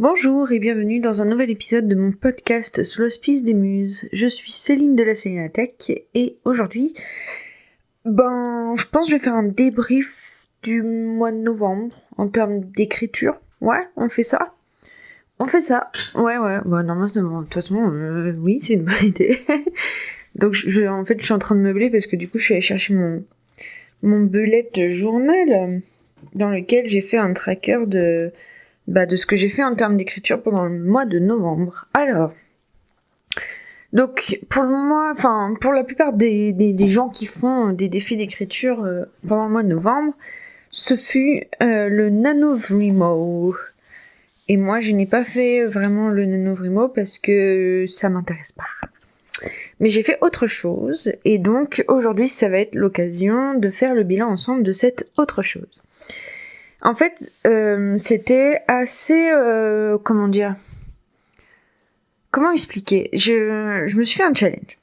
Bonjour et bienvenue dans un nouvel épisode de mon podcast sous l'hospice des muses. Je suis Céline de la Célinatech et aujourd'hui, je pense que je vais faire un débrief du mois de novembre en termes d'écriture. Ouais, on fait ça. Ouais, normalement, de toute façon, oui, c'est une bonne idée. Donc, en fait, je suis en train de meubler parce que du coup, je suis allée chercher mon bullet journal dans lequel j'ai fait un tracker de ce que j'ai fait en termes d'écriture pendant le mois de novembre. Alors, donc pour la plupart des gens qui font des défis d'écriture pendant le mois de novembre, ce fut le NaNoWriMo. Et moi, je n'ai pas fait vraiment le NaNoWriMo parce que ça m'intéresse pas. Mais j'ai fait autre chose, et donc aujourd'hui, ça va être l'occasion de faire le bilan ensemble de cette autre chose. En fait, c'était assez... comment expliquer ? Je me suis fait un challenge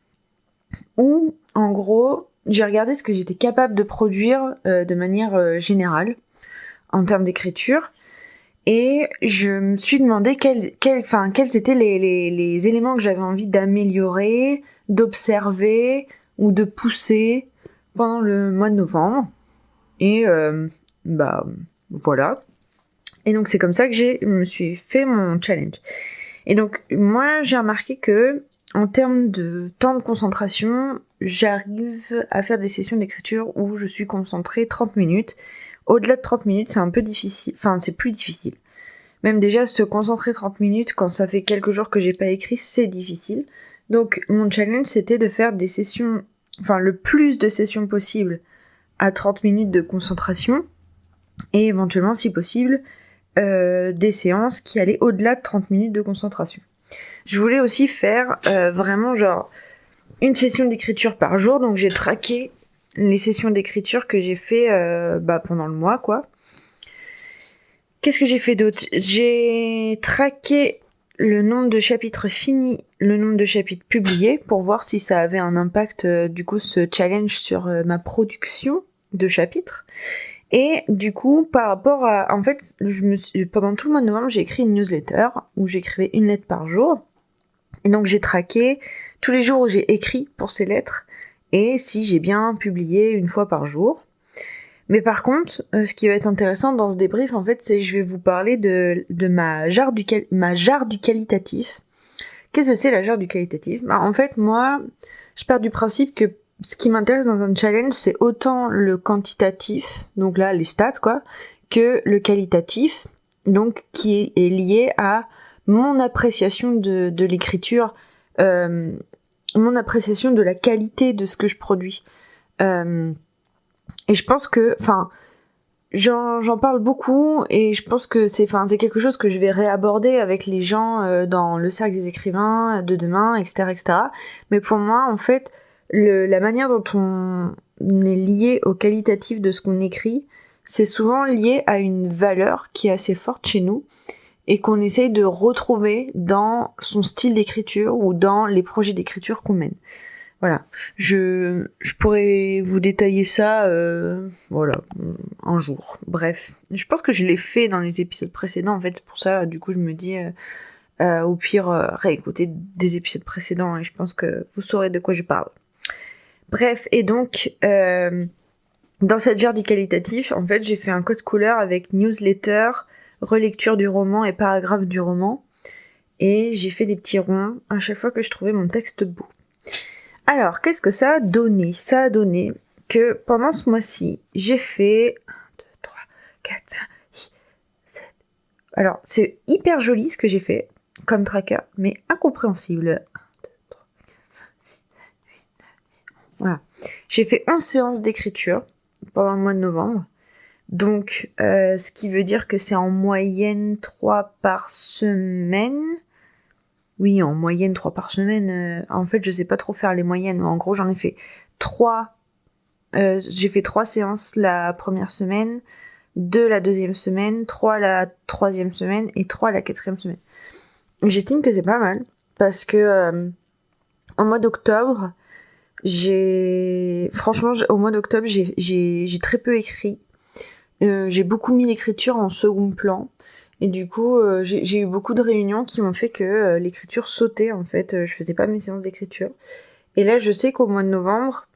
où, en gros, j'ai regardé ce que j'étais capable de produire de manière générale en termes d'écriture, et je me suis demandé quels étaient les éléments que j'avais envie d'améliorer, d'observer ou de pousser pendant le mois de novembre. Et voilà. Et donc c'est comme ça que je me suis fait mon challenge. Et donc moi j'ai remarqué que en termes de temps de concentration, j'arrive à faire des sessions d'écriture où je suis concentrée 30 minutes. Au-delà de 30 minutes, c'est un peu difficile. Enfin, c'est plus difficile. Même déjà, se concentrer 30 minutes quand ça fait quelques jours que j'ai pas écrit, c'est difficile. Donc mon challenge, c'était de faire des sessions, le plus de sessions possible à 30 minutes de concentration. Et éventuellement, si possible, des séances qui allaient au-delà de 30 minutes de concentration. Je voulais aussi faire vraiment une session d'écriture par jour, donc j'ai traqué les sessions d'écriture que j'ai fait pendant le mois, quoi. Qu'est-ce que j'ai fait d'autre ? J'ai traqué le nombre de chapitres finis, le nombre de chapitres publiés, pour voir si ça avait un impact, ce challenge sur ma production de chapitres. Et du coup, par rapport à... En fait, pendant tout le mois de novembre, j'ai écrit une newsletter où j'écrivais une lettre par jour. Et donc j'ai traqué tous les jours où j'ai écrit pour ces lettres et si j'ai bien publié une fois par jour. Mais par contre, ce qui va être intéressant dans ce débrief, en fait, c'est que je vais vous parler de ma jarre du qualitatif. Qu'est-ce que c'est la jarre du qualitatif ? En fait, moi, je pars du principe que ce qui m'intéresse dans un challenge, c'est autant le quantitatif, donc là, les stats, quoi, que le qualitatif, donc qui est lié à mon appréciation de l'écriture, mon appréciation de la qualité de ce que je produis. Et je pense que, j'en parle beaucoup et je pense que c'est quelque chose que je vais réaborder avec les gens dans le cercle des écrivains de demain, etc., etc. Mais pour moi, en fait, la manière dont on est lié au qualitatif de ce qu'on écrit, c'est souvent lié à une valeur qui est assez forte chez nous et qu'on essaye de retrouver dans son style d'écriture ou dans les projets d'écriture qu'on mène. Voilà, je pourrais vous détailler ça, un jour. Bref, je pense que je l'ai fait dans les épisodes précédents, en fait, pour ça, du coup, je me dis, au pire, réécouter des épisodes précédents, et je pense que vous saurez de quoi je parle. Bref, et donc, dans cette jarre du qualitatif, en fait, j'ai fait un code couleur avec newsletter, relecture du roman et paragraphe du roman, et j'ai fait des petits ronds à chaque fois que je trouvais mon texte beau. Alors, qu'est-ce que ça a donné ? Ça a donné que pendant ce mois-ci, j'ai fait 1, 2, 3, 4, 5, 6, 7... Alors, c'est hyper joli ce que j'ai fait comme tracker, mais incompréhensible. 1, 2, 3, 4, 5, 6, 7, 8, 9, 10, 11... Voilà. J'ai fait 11 séances d'écriture pendant le mois de novembre. Donc, ce qui veut dire que c'est en moyenne 3 par semaine... Oui, en moyenne 3 par semaine. En fait, je sais pas trop faire les moyennes. Mais en gros, j'en ai fait 3. J'ai fait 3 séances la première semaine, 2 la deuxième semaine, 3 la troisième semaine et 3 la quatrième semaine. J'estime que c'est pas mal parce que au mois d'octobre, au mois d'octobre, j'ai très peu écrit. J'ai beaucoup mis l'écriture en second plan. Et du coup, j'ai eu beaucoup de réunions qui m'ont fait que l'écriture sautait, en fait. Je faisais pas mes séances d'écriture. Et là, je sais qu'au mois de novembre,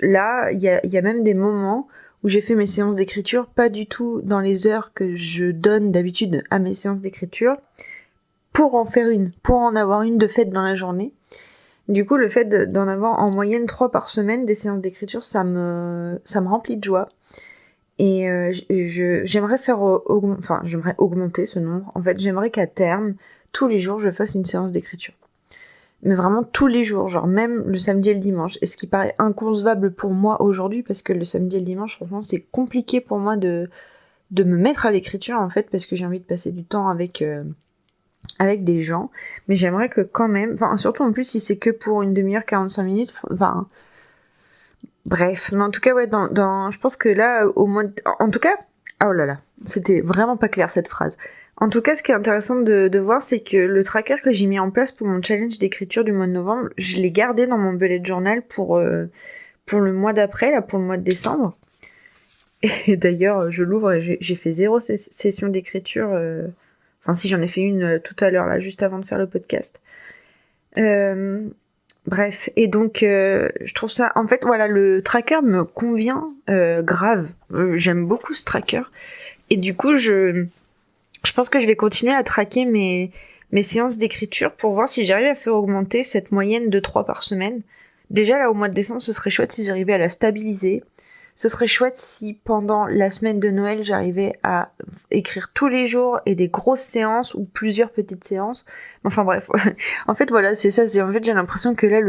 là, il y a même des moments où j'ai fait mes séances d'écriture pas du tout dans les heures que je donne d'habitude à mes séances d'écriture, pour en avoir une de faite dans la journée. Du coup, le fait d'en avoir en moyenne 3 par semaine des séances d'écriture, ça me remplit de joie. Et j'aimerais j'aimerais augmenter ce nombre. En fait, j'aimerais qu'à terme, tous les jours, je fasse une séance d'écriture. Mais vraiment tous les jours, genre même le samedi et le dimanche. Et ce qui paraît inconcevable pour moi aujourd'hui, parce que le samedi et le dimanche, franchement, c'est compliqué pour moi de me mettre à l'écriture, en fait, parce que j'ai envie de passer du temps avec des gens. Mais j'aimerais que quand même, enfin, surtout en plus, si c'est que pour une demi-heure, 45 minutes, enfin, bref. Mais en tout cas, ouais, je pense que là, au moins, en tout cas, oh là là, c'était vraiment pas clair cette phrase. En tout cas, ce qui est intéressant de voir, c'est que le tracker que j'ai mis en place pour mon challenge d'écriture du mois de novembre, je l'ai gardé dans mon bullet journal pour le mois d'après, là, pour le mois de décembre. Et d'ailleurs, je l'ouvre et j'ai fait 0 session d'écriture. Enfin, si j'en ai fait une tout à l'heure, là, juste avant de faire le podcast. Bref, et donc je trouve ça, en fait, voilà, le tracker me convient grave. J'aime beaucoup ce tracker. Et du coup, je pense que je vais continuer à traquer mes séances d'écriture pour voir si j'arrive à faire augmenter cette moyenne de 3 par semaine. Déjà, là, au mois de décembre, ce serait chouette si j'arrivais à la stabiliser. Ce serait chouette si pendant la semaine de Noël, j'arrivais à écrire tous les jours et des grosses séances ou plusieurs petites séances. Enfin bref, en fait voilà, c'est ça. En fait, j'ai l'impression que là,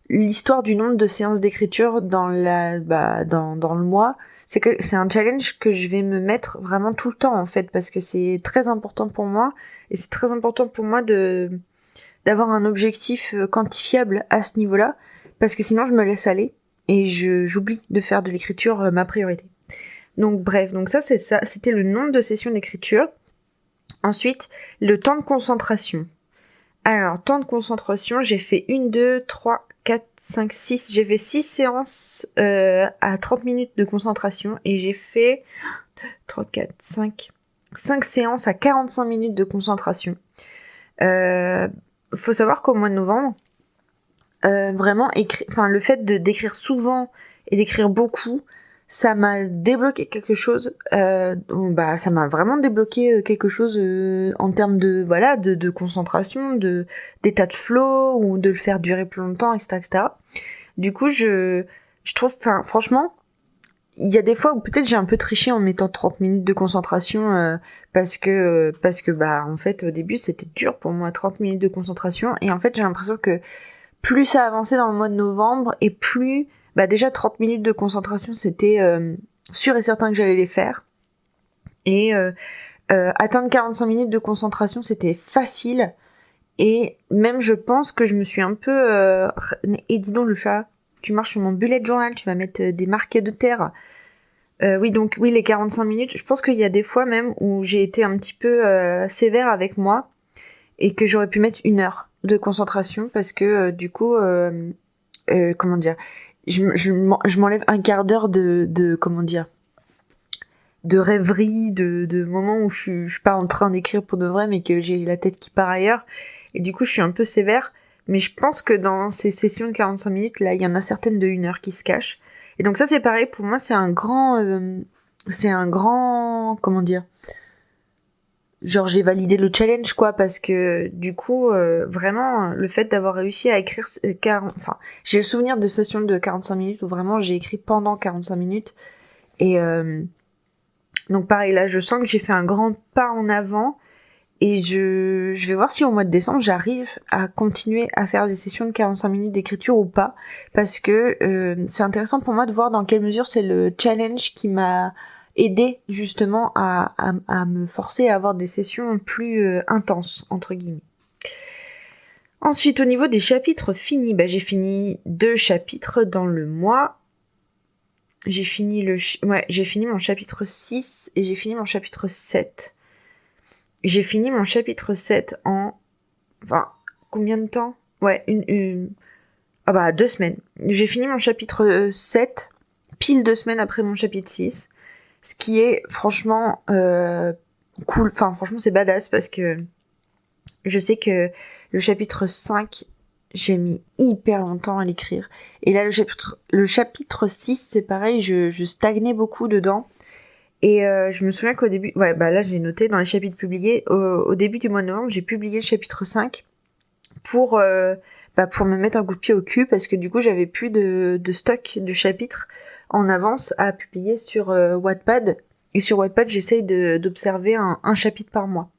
l'histoire du nombre de séances d'écriture dans le mois, c'est que c'est un challenge que je vais me mettre vraiment tout le temps, en fait, parce que c'est très important pour moi, et c'est très important pour moi d'avoir un objectif quantifiable à ce niveau-là, parce que sinon je me laisse aller et j'oublie de faire de l'écriture ma priorité. Donc bref, donc ça, c'était le nombre de sessions d'écriture. Ensuite, le temps de concentration. Alors, temps de concentration, j'ai fait 1, 2, 3, 4, 5, 6. J'ai fait 6 séances à 30 minutes de concentration et j'ai fait 3, 4, 5 séances à 45 minutes de concentration. Faut savoir qu'au mois de novembre, vraiment, le fait d'écrire souvent et d'écrire beaucoup, ça m'a débloqué quelque chose. Ça m'a vraiment débloqué quelque chose en termes de concentration, d'état de flow, ou de le faire durer plus longtemps, etc., etc. Du coup, je trouve, franchement, il y a des fois où peut-être j'ai un peu triché en mettant 30 minutes de concentration parce que en fait au début c'était dur pour moi, 30 minutes de concentration, et en fait j'ai l'impression que plus ça avançait dans le mois de novembre, et plus déjà 30 minutes de concentration, c'était sûr et certain que j'allais les faire. Et atteindre 45 minutes de concentration, c'était facile. Et même je pense que je me suis un peu... Et dis donc le chat, tu marches sur mon bullet journal, tu vas mettre des marqués de terre. Oui, les 45 minutes, je pense qu'il y a des fois même où j'ai été un petit peu sévère avec moi, et que j'aurais pu mettre 1 heure de concentration, parce que du coup, comment dire, je m'enlève un quart d'heure de comment dire, de rêverie, de moments où je suis pas en train d'écrire pour de vrai, mais que j'ai la tête qui part ailleurs, et du coup je suis un peu sévère. Mais je pense que dans ces sessions de 45 minutes, là, il y en a certaines de 1 heure qui se cachent. Et donc ça, c'est pareil, pour moi, c'est un grand, comment dire, genre j'ai validé le challenge, quoi, parce que du coup vraiment le fait d'avoir réussi à écrire j'ai le souvenir de sessions de 45 minutes où vraiment j'ai écrit pendant 45 minutes, et donc pareil, là je sens que j'ai fait un grand pas en avant, et je vais voir si au mois de décembre j'arrive à continuer à faire des sessions de 45 minutes d'écriture ou pas, parce que c'est intéressant pour moi de voir dans quelle mesure c'est le challenge qui m'a aider justement à me forcer à avoir des sessions plus intenses, entre guillemets. Ensuite, au niveau des chapitres finis, j'ai fini 2 chapitres dans le mois. J'ai fini mon chapitre 6 et j'ai fini mon chapitre 7. J'ai fini mon chapitre 7 en... Enfin, combien de temps ? Ouais, 2 semaines. J'ai fini mon chapitre 7, pile 2 semaines après mon chapitre 6. Ce qui est franchement cool. Enfin, franchement, c'est badass parce que je sais que le chapitre 5, j'ai mis hyper longtemps à l'écrire. Et là, le chapitre 6, c'est pareil, je stagnais beaucoup dedans. Et je me souviens qu'au début, ouais, bah là j'ai noté dans les chapitres publiés, au début du mois de novembre, j'ai publié le chapitre 5 pour me mettre un coup de pied au cul parce que du coup j'avais plus de stock de chapitres en avance à publier sur Wattpad. Et sur Wattpad, j'essaye d'observer un chapitre par mois.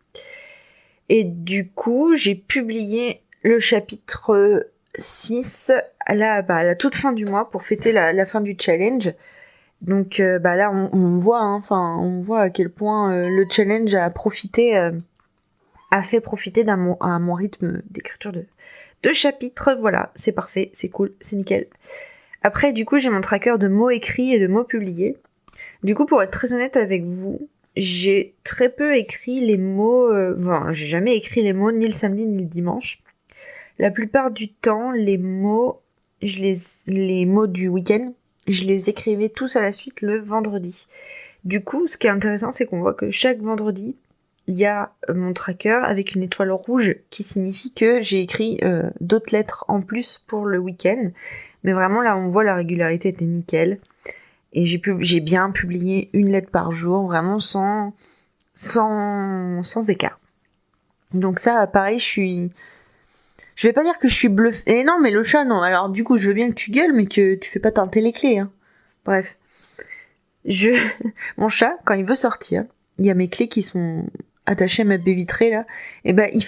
Et du coup, j'ai publié le chapitre 6 à la toute fin du mois pour fêter la fin du challenge. Donc là, on voit, on voit à quel point le challenge a fait profiter à mon rythme d'écriture de chapitres. Voilà, c'est parfait, c'est cool, c'est nickel. Après, du coup, j'ai mon tracker de mots écrits et de mots publiés. Du coup, pour être très honnête avec vous, j'ai très peu écrit les mots. J'ai jamais écrit les mots ni le samedi ni le dimanche. La plupart du temps, les mots du week-end, je les écrivais tous à la suite le vendredi. Du coup, ce qui est intéressant, c'est qu'on voit que chaque vendredi, il y a mon tracker avec une étoile rouge qui signifie que j'ai écrit d'autres lettres en plus pour le week-end. Mais vraiment, là, on voit la régularité était nickel. Et j'ai bien publié une lettre par jour, vraiment sans écart. Donc ça, pareil, je vais pas dire que je suis bluffée. Et non, mais le chat, non. Alors du coup, je veux bien que tu gueules, mais que tu fais pas teinter les clés. Hein. Bref. Mon chat, quand il veut sortir, il y a mes clés qui sont attachées à ma baie vitrée, là. Et ben, il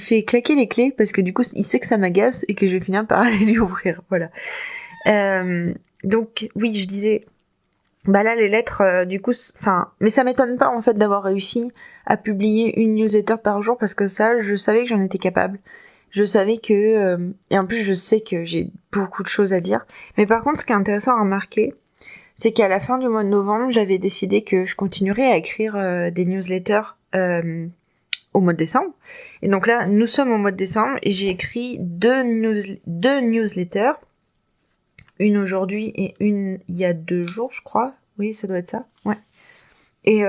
fait claquer les clés, parce que du coup, il sait que ça m'agace, et que je vais finir par aller lui ouvrir. Voilà. Donc, oui, je disais... Bah là, les lettres, du coup... mais ça m'étonne pas, en fait, d'avoir réussi à publier une newsletter par jour, parce que ça, je savais que j'en étais capable. Je savais que... et en plus, je sais que j'ai beaucoup de choses à dire. Mais par contre, ce qui est intéressant à remarquer, c'est qu'à la fin du mois de novembre, j'avais décidé que je continuerais à écrire des newsletters au mois de décembre. Et donc là, nous sommes au mois de décembre, et j'ai écrit deux newsletters. Une aujourd'hui et une il y a 2 jours, je crois. Oui, ça doit être ça. Ouais. Et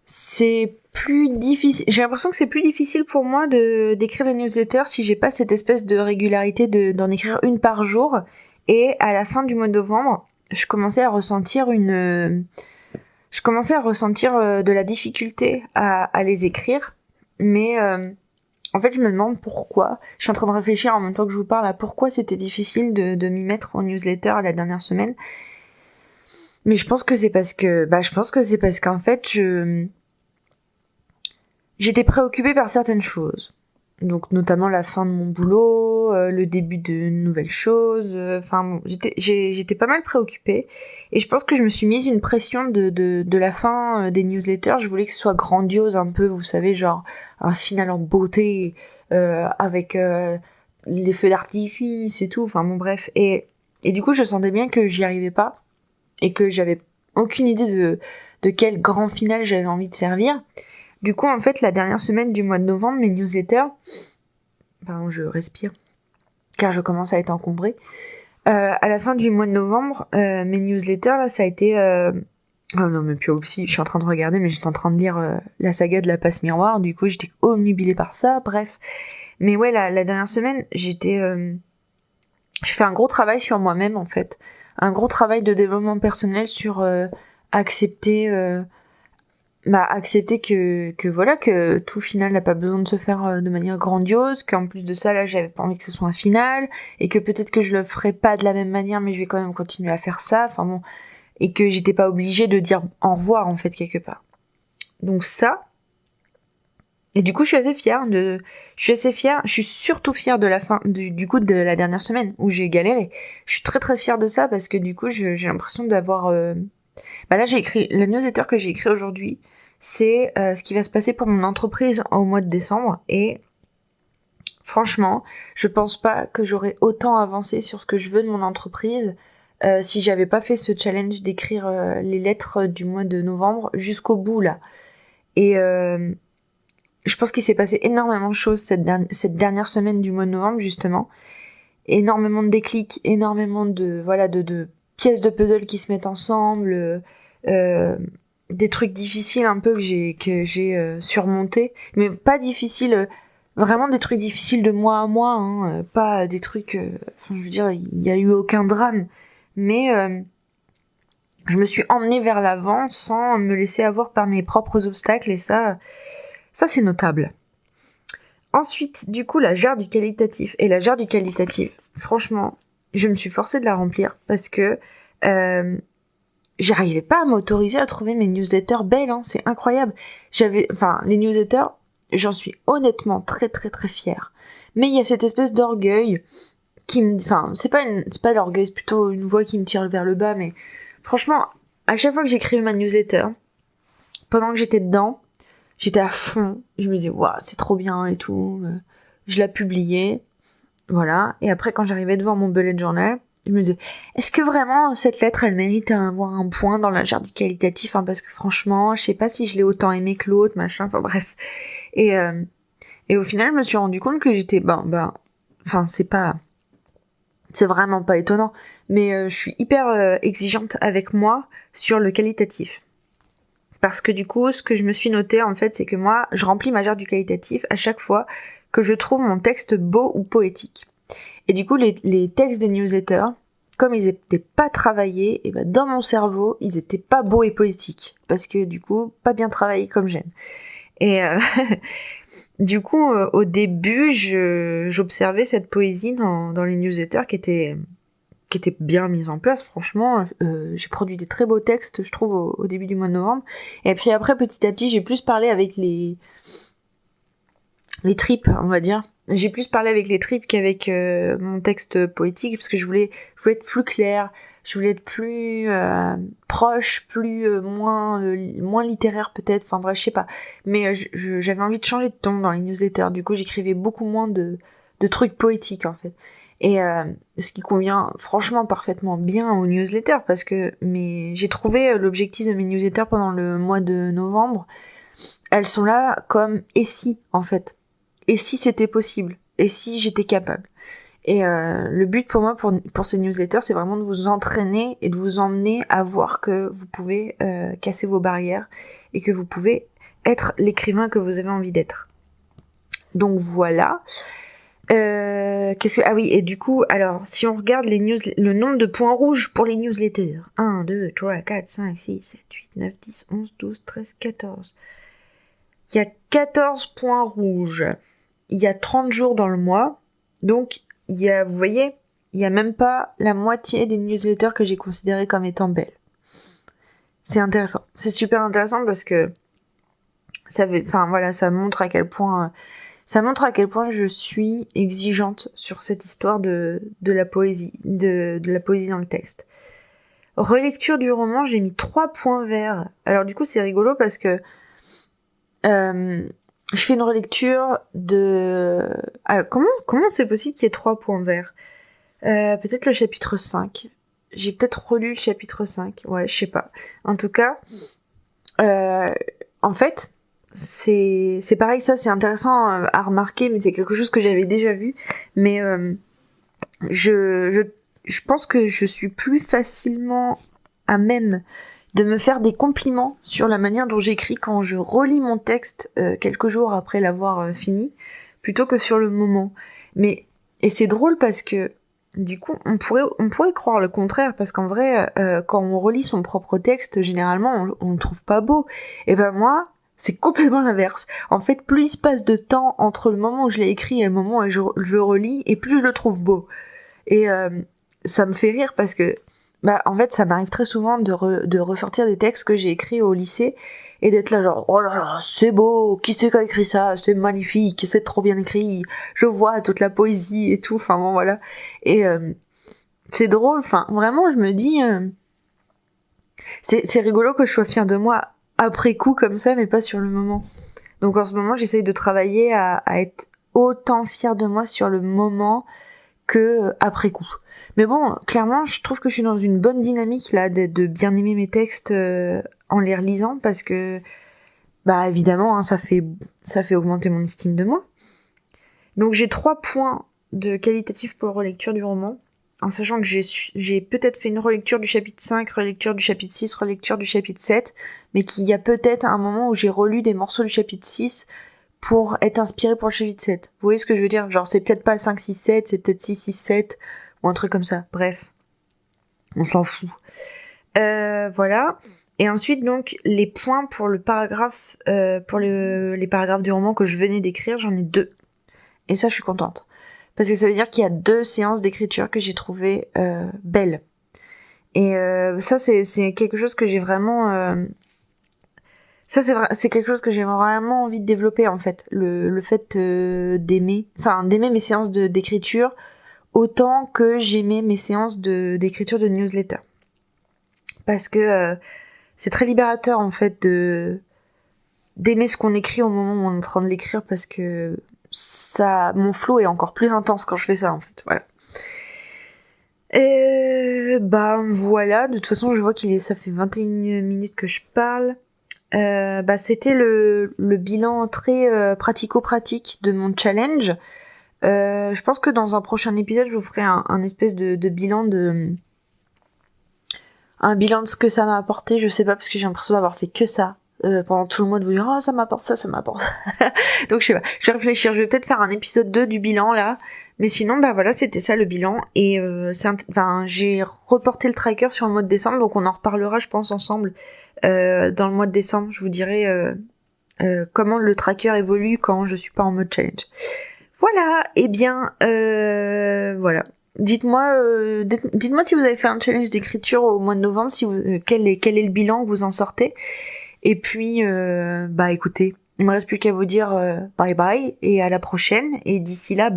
c'est plus difficile. J'ai l'impression que c'est plus difficile pour moi d'écrire des newsletters si j'ai pas cette espèce de régularité d'en écrire une par jour. Et à la fin du mois de novembre, je commençais à ressentir de la difficulté à les écrire. Mais en fait, je me demande pourquoi. Je suis en train de réfléchir en même temps que je vous parle à pourquoi c'était difficile de m'y mettre en newsletter la dernière semaine. Mais je pense que c'est parce qu'en fait, j'étais préoccupée par certaines choses. Donc, notamment la fin de mon boulot, le début de nouvelles choses. J'étais pas mal préoccupée. Et je pense que je me suis mise une pression de la fin des newsletters. Je voulais que ce soit grandiose un peu, vous savez, genre un final en beauté, avec les feux d'artifice et tout. Enfin bon, bref. Et du coup, je sentais bien que j'y arrivais pas. Et que j'avais aucune idée de quel grand final j'avais envie de servir. Du coup, en fait, la dernière semaine du mois de novembre, mes newsletters... Pardon, je respire, car je commence à être encombrée. À la fin du mois de novembre, mes newsletters, là, ça a été... Oh non, mais puis aussi, je suis en train de regarder, mais j'étais en train de lire la saga de la passe miroir, du coup, j'étais omnubilée par ça, bref. Mais ouais, la dernière semaine, j'ai fait un gros travail sur moi-même, en fait. Un gros travail de développement personnel sur accepter que voilà, que tout final n'a pas besoin de se faire de manière grandiose, qu'en plus de ça, là, j'avais pas envie que ce soit un final, et que peut-être que je le ferai pas de la même manière, mais je vais quand même continuer à faire ça, enfin bon, et que j'étais pas obligée de dire au revoir, en fait, quelque part. Donc ça, et du coup, je suis surtout fière de la fin, du coup, de la dernière semaine, où j'ai galéré. Je suis très très fière de ça, parce que du coup, j'ai l'impression d'avoir... là, j'ai écrit, la newsletter que j'ai écrit aujourd'hui, c'est ce qui va se passer pour mon entreprise au mois de décembre, et franchement, je pense pas que j'aurais autant avancé sur ce que je veux de mon entreprise si j'avais pas fait ce challenge d'écrire les lettres du mois de novembre jusqu'au bout, là. Et je pense qu'il s'est passé énormément de choses cette dernière semaine du mois de novembre, justement. Énormément de déclics, énormément de pièces de puzzle qui se mettent ensemble, des trucs difficiles un peu que j'ai surmonté, mais pas difficiles, vraiment des trucs difficiles de mois à mois, hein, pas des trucs, enfin je veux dire, il y a eu aucun drame, mais je me suis emmenée vers l'avant sans me laisser avoir par mes propres obstacles, et ça c'est notable. Ensuite, du coup, la jarre du qualitatif. Et la jarre du qualitatif, franchement, je me suis forcée de la remplir parce que j'arrivais pas à m'autoriser à trouver mes newsletters belles, hein, c'est incroyable. Les newsletters, j'en suis honnêtement très très très fière. Mais il y a cette espèce d'orgueil c'est pas l'orgueil, c'est plutôt une voix qui me tire vers le bas, mais franchement, à chaque fois que j'écrivais ma newsletter, pendant que j'étais dedans, j'étais à fond, je me disais, waouh, c'est trop bien et tout. Je la publiais, voilà. Et après, quand j'arrivais devant mon bullet journal, je me disais, est-ce que vraiment cette lettre, elle mérite d'avoir un point dans la jarre du qualitatif, hein, parce que franchement, je sais pas si je l'ai autant aimé que l'autre, machin, enfin bref. Et au final, je me suis rendu compte que j'étais, c'est vraiment pas étonnant, mais je suis hyper exigeante avec moi sur le qualitatif. Parce que du coup, ce que je me suis noté, en fait, c'est que moi, je remplis ma jarre du qualitatif à chaque fois que je trouve mon texte beau ou poétique. Et du coup, les textes des newsletters, comme ils étaient pas travaillés, et ben dans mon cerveau, ils étaient pas beaux et poétiques. Parce que du coup, pas bien travaillés comme j'aime. Et du coup, au début, j'observais cette poésie dans les newsletters qui était bien mise en place, franchement. J'ai produit des très beaux textes, je trouve, au début du mois de novembre. Et puis après, petit à petit, j'ai plus parlé avec les tripes, on va dire. J'ai plus parlé avec les tripes qu'avec mon texte poétique, parce que je voulais être plus claire, je voulais être plus proche, moins littéraire peut-être, enfin bref, je sais pas. Mais j'avais envie de changer de ton dans les newsletters, du coup j'écrivais beaucoup moins de trucs poétiques en fait. Et ce qui convient franchement parfaitement bien aux newsletters, parce que j'ai trouvé l'objectif de mes newsletters pendant le mois de novembre, elles sont là comme et si en fait. Et si c'était possible? Et si j'étais capable? Et le but pour moi, pour ces newsletters, c'est vraiment de vous entraîner et de vous emmener à voir que vous pouvez casser vos barrières et que vous pouvez être l'écrivain que vous avez envie d'être. Donc voilà. Ah oui, et du coup, alors, si on regarde le nombre de points rouges pour les newsletters. 1, 2, 3, 4, 5, 6, 7, 8, 9, 10, 11, 12, 13, 14. Il y a 14 points rouges. Il y a 30 jours dans le mois, donc vous voyez, il y a même pas la moitié des newsletters que j'ai considérées comme étant belles. C'est intéressant, c'est super intéressant parce que ça montre à quel point je suis exigeante sur cette histoire de la poésie, de la poésie dans le texte. Relecture du roman, j'ai mis 3 points verts. Alors du coup, c'est rigolo parce que je fais une relecture de... Alors, comment c'est possible qu'il y ait 3 points verts? Peut-être le chapitre 5. J'ai peut-être relu le chapitre 5. Ouais, je sais pas. En tout cas, en fait, c'est pareil, ça c'est intéressant à remarquer, mais c'est quelque chose que j'avais déjà vu. Mais je pense que je suis plus facilement à même de me faire des compliments sur la manière dont j'écris quand je relis mon texte quelques jours après l'avoir fini, plutôt que sur le moment. Et c'est drôle parce que du coup, on pourrait croire le contraire, parce qu'en vrai, quand on relit son propre texte, généralement, on le trouve pas beau. Et ben moi, c'est complètement l'inverse. En fait, plus il se passe de temps entre le moment où je l'ai écrit et le moment où je relis, et plus je le trouve beau. Et ça me fait rire parce que en fait, ça m'arrive très souvent de ressortir des textes que j'ai écrits au lycée et d'être là genre, oh là là, c'est beau, qui c'est qui a écrit ça, c'est magnifique, c'est trop bien écrit, je vois toute la poésie et tout, enfin bon voilà. Et c'est drôle, enfin vraiment je me dis, c'est rigolo que je sois fière de moi après coup comme ça, mais pas sur le moment. Donc en ce moment j'essaye de travailler à être autant fière de moi sur le moment que après coup. Mais bon, clairement, je trouve que je suis dans une bonne dynamique là de bien aimer mes textes en les relisant, parce que évidemment, hein, ça fait augmenter mon estime de moi. Donc j'ai 3 points de qualitatif pour la relecture du roman. en sachant que j'ai peut-être fait une relecture du chapitre 5, relecture du chapitre 6, relecture du chapitre 7, mais qu'il y a peut-être un moment où j'ai relu des morceaux du chapitre 6 pour être inspiré pour le chapitre 7. Vous voyez ce que je veux dire? Genre, c'est peut-être pas 5, 6, 7, c'est peut-être 6, 6, 7, ou un truc comme ça. Bref. On s'en fout. Voilà. Et ensuite, donc, les points pour le paragraphe, pour les paragraphes du roman que je venais d'écrire, j'en ai 2. Et ça, je suis contente. Parce que ça veut dire qu'il y a 2 séances d'écriture que j'ai trouvées belles. Et ça, c'est quelque chose que j'ai vraiment... c'est quelque chose que j'ai vraiment envie de développer, en fait. Le fait d'aimer mes séances d'écriture autant que j'aimais mes séances d'écriture de newsletter. Parce que c'est très libérateur, en fait, d'aimer ce qu'on écrit au moment où on est en train de l'écrire, parce que mon flow est encore plus intense quand je fais ça, en fait. Voilà. Et voilà, de toute façon, je vois ça fait 21 minutes que je parle. C'était le bilan très pratico-pratique de mon challenge. Je pense que dans un prochain épisode, je vous ferai un espèce de bilan un bilan de ce que ça m'a apporté. Je sais pas, parce que j'ai l'impression d'avoir fait que ça pendant tout le mois, de vous dire oh ça m'apporte ça m'apporte. Donc je sais pas, je vais réfléchir. Je vais peut-être faire un épisode 2 du bilan là. Mais sinon voilà, c'était ça le bilan. Et j'ai reporté le tracker sur le mois de décembre, donc on en reparlera je pense ensemble dans le mois de décembre. Je vous dirai comment le tracker évolue quand je suis pas en mode challenge. Voilà, et bien voilà. Dites-moi si vous avez fait un challenge d'écriture au mois de novembre, quel est le bilan que vous en sortez. Et puis écoutez, il me reste plus qu'à vous dire bye bye et à la prochaine. Et d'ici là,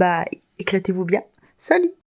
éclatez-vous bien. Salut!